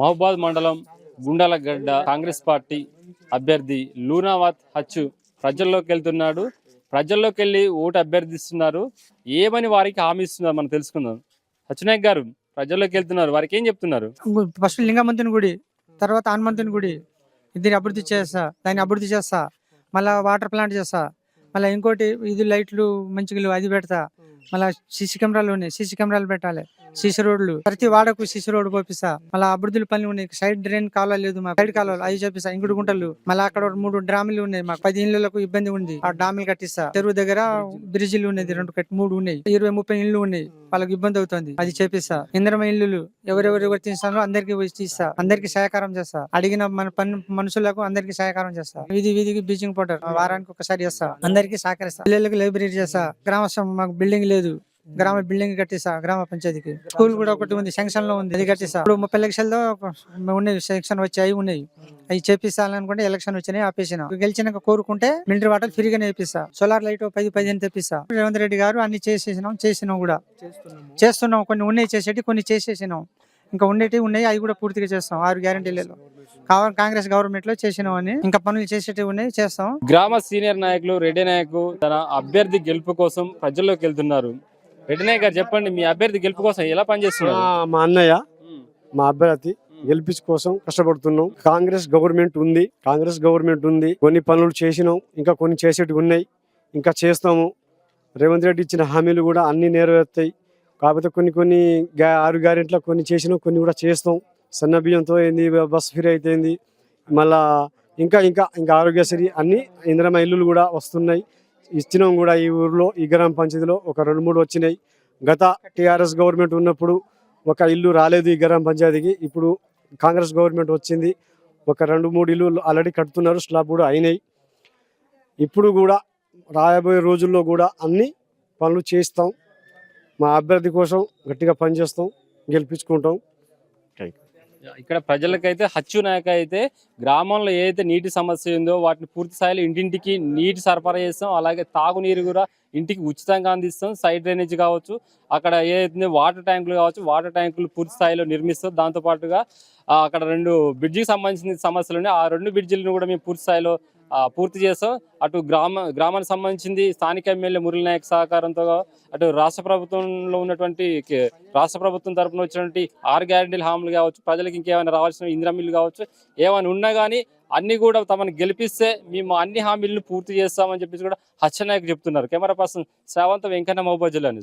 మహబాద్ మండలం గుండాలగడ్డ కాంగ్రెస్ పార్టీ అభ్యర్థి లూనావత్ హచ్చు ప్రజల్లోకి వెళ్తున్నాడు. ప్రజల్లోకి వెళ్ళి ఓటు అభ్యర్థిస్తున్నారు. ఏమని వారికి హామీ ఇస్తున్నారు మనం తెలుసుకుందాం. హచ్చునాయక్ గారు ప్రజల్లోకి వెళ్తున్నారు, వారికి ఏం చెప్తున్నారు? ఫస్ట్ లింగమంతుని గుడి, తర్వాత హనుమంతుని గుడి ఇద్దరు అభివృద్ధి చేస్తా, దాన్ని అభివృద్ధి చేస్తా. మళ్ళీ వాటర్ ప్లాంట్ చేస్తా. మళ్ళీ ఇంకోటి ఇది లైట్లు మంచిగా అది పెడతా. మళ్ళీ సీసీ కెమెరాలు ఉన్నాయి, సీసీ కెమెరాలు పెట్టాలి. సీసీ రోడ్లు ప్రతి వాడకు సీసీ రోడ్డు పోపిస్తా. మళ్ళీ అభివృద్ధుల పనులు ఉన్నాయి. సైడ్ డ్రైన్ కాలువ లేదు, మా సైడ్ కాలువలు అవి చేపిస్తా. ఇంకుడు గుంటలు, మళ్ళీ అక్కడ 3 డ్రాములు ఉన్నాయి. మాకు 10 ఇళ్లకు ఇబ్బంది ఉంది, ఆ డ్రాములు కట్టిస్తా. చెరువు దగ్గర బ్రిడ్జిలు ఉన్నాయి, 3 ఉన్నాయి. 20-30 ఇళ్లు ఉన్నాయి, వాళ్ళకి ఇబ్బంది అవుతుంది, అది చేపిస్తా. ఇంద్రమ ఇల్లులు ఎవరెవరు వర్తిస్తానో అందరికి ఇస్తా, అందరికి సహకారం చేస్తా. అడిగిన మన మనుషులకు అందరికి సహకారం చేస్తా. వీధికి బ్లీచింగ్ పౌడర్ వారానికి ఒకసారి చేస్తా, అందరికి సహకరిస్తా. పిల్లలకు లైబ్రరీ చేస్తా. గ్రామస్థం మాకు బిల్డింగ్ లేదు, గ్రామ బిల్డింగ్ కట్టిస్తా. గ్రామ పంచాయతీకి స్కూల్ కూడా ఒకటి ఉంది, శాంక్షన్ లో ఉంది, అది కట్టిస్తా. ఇప్పుడు 30 లక్షలతో ఉన్నాయి, శాంక్షన్ వచ్చాయి ఉన్నాయి, అవి చేపిస్తానుకుంటే ఎలక్షన్ వచ్చినాయి ఆపేసిన. గెలిచినాక కోరుకుంటే మినరల్ వాటర్ ఫ్రీగానే వేపిస్తా. సోలార్ లైట్ 10-15 తెప్పిస్తా. రేవంత్ రెడ్డి గారు అన్ని చేసినాం కూడా చేస్తున్నాం. కొన్ని ఉన్నాయి చేసేటి, కొన్ని చేసేసినాం. ఇంకా ఉన్నాయి, అవి కూడా పూర్తిగా చేస్తాం. 6 గ్యారెంటీలలో కాంగ్రెస్ గవర్నమెంట్ లో చేసినాం అని, ఇంకా పనులు చేసేటివి ఉన్నాయి, చేస్తాం. గ్రామ సీనియర్ నాయకులు రెడ్డి నాయకు తన అభ్యర్థి గెలుపు కోసం ప్రజల్లోకి వెళ్తున్నారు. రెడ్డి నాయక్ గారు చెప్పండి, మీ అభ్యర్థి గెలుపు కోసం ఎలా పనిచేస్తున్నారు? మా అన్నయ్య మా అభ్యర్థి గెలిపించు కోసం కష్టపడుతున్నాం. కాంగ్రెస్ గవర్నమెంట్ ఉంది, కొన్ని పనులు చేసినాం, ఇంకా కొన్ని చేసేటివి ఉన్నాయి, ఇంకా చేస్తాము. రేవంత్ రెడ్డి ఇచ్చిన హామీలు కూడా అన్ని నెరవేరుతాయి. కాకపోతే కొన్ని 6 గ్యారెంటీలో కొన్ని చేసినాం, కొన్ని కూడా చేస్తాం. సన్న బియ్యంతో ఏంది, బస్ ఫ్రీ అయితేంది, మళ్ళా ఇంకా ఆరోగ్యశ్రీ అన్ని ఇంద్రమ ఇల్లులు కూడా వస్తున్నాయి, ఇచ్చినాం కూడా. ఈ ఊర్లో ఈ గ్రామ పంచాయతీలో ఒక 2-3 వచ్చినాయి. గత టీఆర్ఎస్ గవర్నమెంట్ ఉన్నప్పుడు ఒక ఇల్లు రాలేదు ఈ గ్రామ పంచాయతీకి. ఇప్పుడు కాంగ్రెస్ గవర్నమెంట్ వచ్చింది, ఒక 2-3 ఇల్లు ఆల్రెడీ కడుతున్నారు, స్లాబ్ కూడా అయినాయి. ఇప్పుడు కూడా రాబోయే రోజుల్లో కూడా అన్ని పనులు చేస్తాం. మా అభ్యర్థి కోసం గట్టిగా పనిచేస్తాం, గెలిపించుకుంటాం. ఇక్కడ ప్రజలకైతే హచ్చు నాయక్ అయితే గ్రామంలో ఏదైతే నీటి సమస్య ఉందో వాటిని పూర్తి స్థాయిలో ఇంటింటికి నీటి సరఫరా చేస్తాం. అలాగే తాగునీరు కూడా ఇంటికి ఉచితంగా అందిస్తాం. సైడ్ డ్రైనేజ్ కావచ్చు, అక్కడ ఏదైతే వాటర్ ట్యాంకులు కావచ్చు, వాటర్ ట్యాంకులు పూర్తి స్థాయిలో నిర్మిస్తాం. దాంతోపాటుగా అక్కడ 2 బ్రిడ్జికి సంబంధించిన సమస్యలు ఉన్నాయి, ఆ 2 బ్రిడ్జిలను కూడా మేము పూర్తి స్థాయిలో పూర్తి చేస్తాం. అటు గ్రామానికి సంబంధించింది స్థానిక ఎమ్మెల్యే మురళీ నాయక్ సహకారంతో, అటు రాష్ట్ర ప్రభుత్వంలో ఉన్నటువంటి రాష్ట్ర ప్రభుత్వం తరఫున వచ్చినటువంటి 6 గ్యారెంటీల హామీలు కావచ్చు, ప్రజలకు ఇంకేమైనా రావాల్సిన ఇందిరామిల్లు కావచ్చు, ఏమైనా ఉన్నా కానీ అన్ని కూడా తమను గెలిపిస్తే మేము అన్ని హామీలను పూర్తి చేస్తామని చెప్పేసి కూడా హచ్చనాయక్ చెప్తున్నారు. కెమెరా పర్సన్ శ్రావంత్ వెంకన్న, మహబూబ్ జిల్లా న్యూస్.